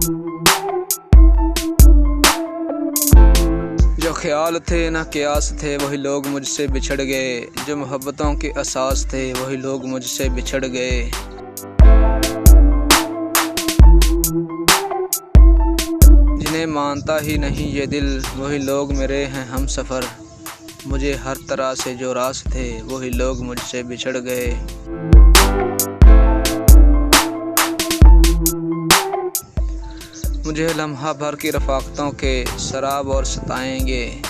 जो ख्याल थे ना क़यास थे वही लोग मुझसे बिछड़ गए, जो मोहब्बतों के असास थे वही लोग मुझसे बिछड़ गए। जिन्हें मानता ही नहीं ये दिल वही लोग मेरे हैं हम सफ़र, मुझे हर तरह से जो रास थे वही लोग मुझसे बिछड़ गए। मुझे लम्हा भर की रफ़ाक़तों के शराब और सताएंगे,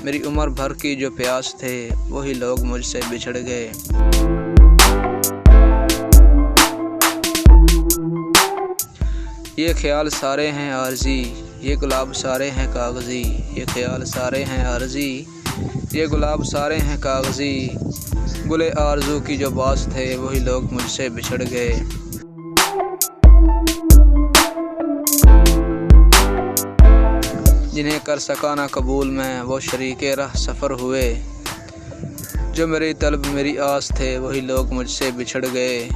मेरी उम्र भर की जो प्यास थे वही लोग मुझसे बिछड़ गए। ये ख्याल सारे हैं आर्ज़ी, ये गुलाब सारे हैं कागज़ी, ये ख्याल सारे हैं आर्ज़ी, ये गुलाब सारे हैं कागज़ी। गुले आरज़ू की जो बास थे वही लोग मुझसे बिछड़ गए। जिन्हें कर सका ना कबूल मैं वो शरीके राह सफ़र हुए, जो मेरी तलब मेरी आस थे वही लोग मुझसे बिछड़ गए।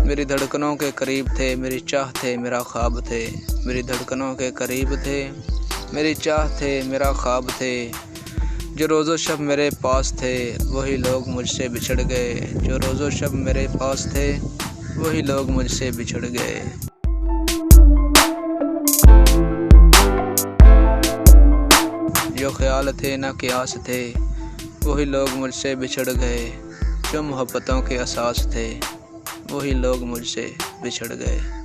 मेरी धड़कनों के करीब थे मेरी चाह थे मेरा ख्वाब थे, मेरी धड़कनों के करीब थे मेरी चाह थे मेरा ख्वाब थे। जो रोज़ो शब मेरे पास थे वही लोग मुझसे बिछड़ गए, जो रोज़ो शब मेरे पास थे वही लोग मुझसे बिछड़ गए। जो ख्याल थे ना क़यास थे वही लोग मुझसे बिछड़ गए, जो मोहब्बतों के असास थे वही लोग मुझसे बिछड़ गए।